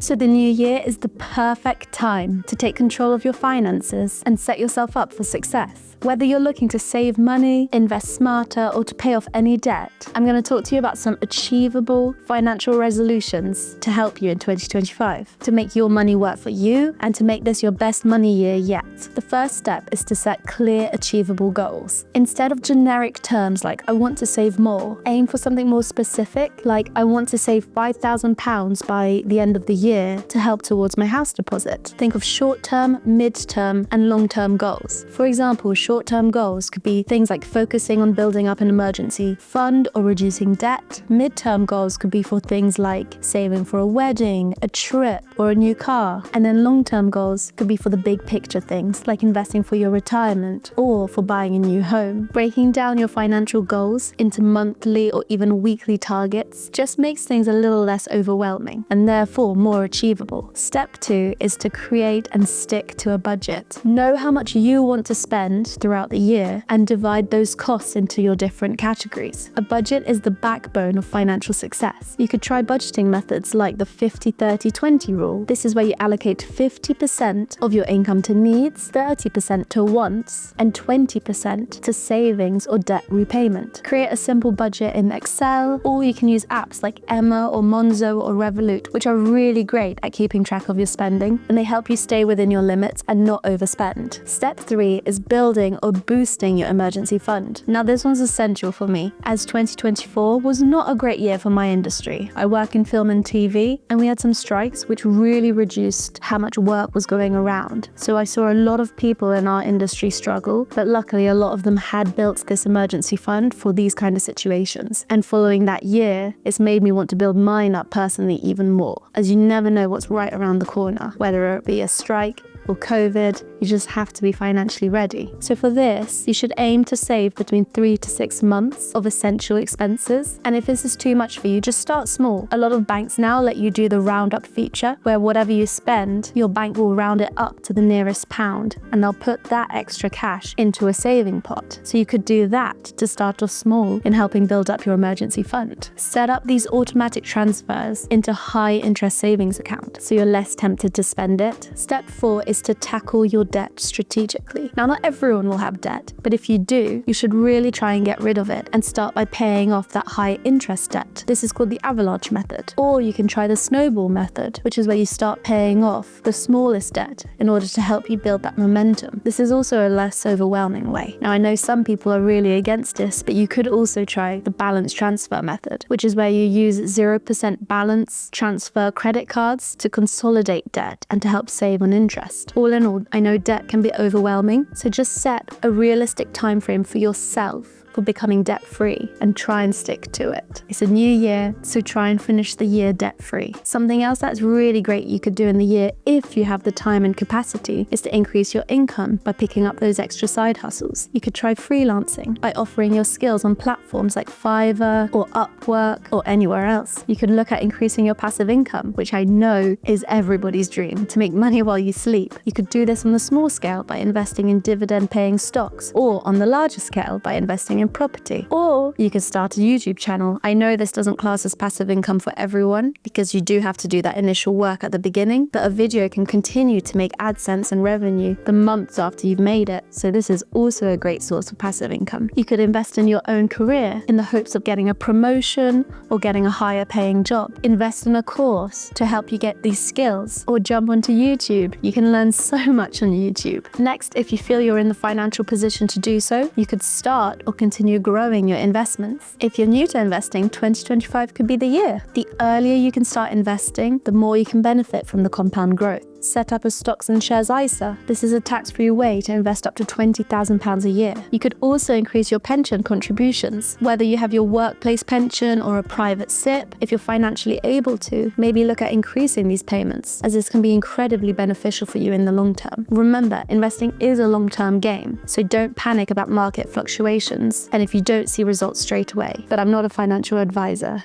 So the new year is the perfect time to take control of your finances and set yourself up for success. Whether you're looking to save money, invest smarter, or to pay off any debt, I'm going to talk to you about some achievable financial resolutions to help you in 2025, to make your money work for you and to make this your best money year yet. The first step is to set clear, achievable goals. Instead of generic terms like, I want to save more, aim for something more specific, like I want to save £5,000 by the end of the year to help towards my house deposit. Think of short-term, mid-term, and long-term goals. For example, short-term goals could be things like focusing on building up an emergency fund or reducing debt. Mid-term goals could be for things like saving for a wedding, a trip, or a new car. And then long-term goals could be for the big picture things like investing for your retirement or for buying a new home. Breaking down your financial goals into monthly or even weekly targets just makes things a little less overwhelming and therefore more achievable. Step 2 is to create and stick to a budget. Know how much you want to spend throughout the year and divide those costs into your different categories. A budget is the backbone of financial success. You could try budgeting methods like the 50-30-20 rule. This is where you allocate 50% of your income to needs, 30% to wants, and 20% to savings or debt repayment. Create a simple budget in Excel, or you can use apps like Emma or Monzo or Revolut, which are really great at keeping track of your spending, and they help you stay within your limits and not overspend. Step 3 is building or boosting your emergency fund. Now this one's essential for me, as 2024 was not a great year for my industry. I work in film and TV, and we had some strikes which really reduced how much work was going around. So I saw a lot of people in our industry struggle, but luckily a lot of them had built this emergency fund for these kind of situations. And following that year, it's made me want to build mine up personally even more, as you never know what's right around the corner, whether it be a strike or COVID, you just have to be financially ready. So for this, you should aim to save between 3 to 6 months of essential expenses. And if this is too much for you, just start small. A lot of banks now let you do the roundup feature, where whatever you spend, your bank will round it up to the nearest pound, and they'll put that extra cash into a saving pot. So you could do that to start off small in helping build up your emergency fund. Set up these automatic transfers into high interest savings account, so you're less tempted to spend it. Step 4 is to tackle your debt strategically. Now, not everyone will have debt, but if you do, you should really try and get rid of it and start by paying off that high interest debt. This is called the avalanche method. Or you can try the snowball method, which is where you start paying off the smallest debt in order to help you build that momentum. This is also a less overwhelming way. Now, I know some people are really against this, but you could also try the balance transfer method, which is where you use 0% balance transfer credit cards to consolidate debt and to help save on interest. All in all, I know debt can be overwhelming, so just set a realistic time frame for yourself for becoming debt-free and try and stick to it. It's a new year, so try and finish the year debt-free. Something else that's really great you could do in the year, if you have the time and capacity, is to increase your income by picking up those extra side hustles. You could try freelancing by offering your skills on platforms like Fiverr or Upwork or anywhere else. You could look at increasing your passive income, which I know is everybody's dream, to make money while you sleep. You could do this on the small scale by investing in dividend-paying stocks, or on the larger scale by investing in property. Or you could start a YouTube channel. I know this doesn't class as passive income for everyone because you do have to do that initial work at the beginning, but a video can continue to make AdSense and revenue the months after you've made it. So this is also a great source of passive income. You could invest in your own career in the hopes of getting a promotion or getting a higher paying job. Invest in a course to help you get these skills, or jump onto YouTube. You can learn so much on YouTube. Next, if you feel you're in the financial position to do so, you could start or continue growing your investments. If you're new to investing, 2025 could be the year. The earlier you can start investing, the more you can benefit from the compound growth. Set up a stocks and shares ISA. This is a tax-free way to invest up to £20,000 a year. You could also increase your pension contributions. Whether you have your workplace pension or a private SIP, if you're financially able to, maybe look at increasing these payments, as this can be incredibly beneficial for you in the long term. Remember, investing is a long-term game, so don't panic about market fluctuations and if you don't see results straight away. But I'm not a financial advisor.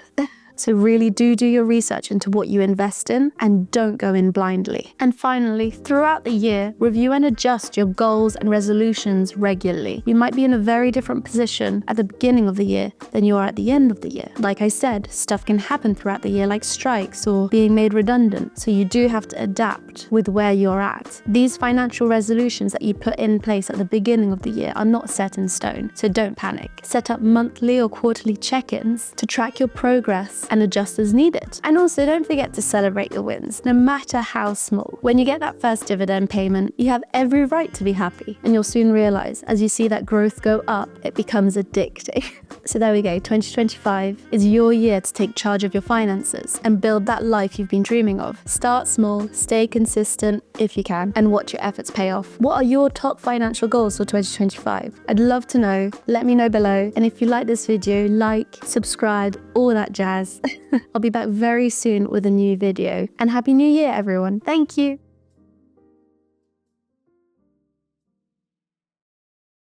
So really do your research into what you invest in and don't go in blindly. And finally, throughout the year, review and adjust your goals and resolutions regularly. You might be in a very different position at the beginning of the year than you are at the end of the year. Like I said, stuff can happen throughout the year, like strikes or being made redundant. So you do have to adapt with where you're at. These financial resolutions that you put in place at the beginning of the year are not set in stone, so don't panic. Set up monthly or quarterly check-ins to track your progress and adjust as needed. And also don't forget to celebrate your wins, no matter how small. When you get that first dividend payment, you have every right to be happy, and you'll soon realize as you see that growth go up, it becomes addicting. So there we go, 2025 is your year to take charge of your finances and build that life you've been dreaming of. Start small, stay consistent if you can, and watch your efforts pay off. What are your top financial goals for 2025? I'd love to know. Let me know below. And if you like this video, like, subscribe, all that jazz. I'll be back very soon with a new video. And Happy New Year, everyone. Thank you.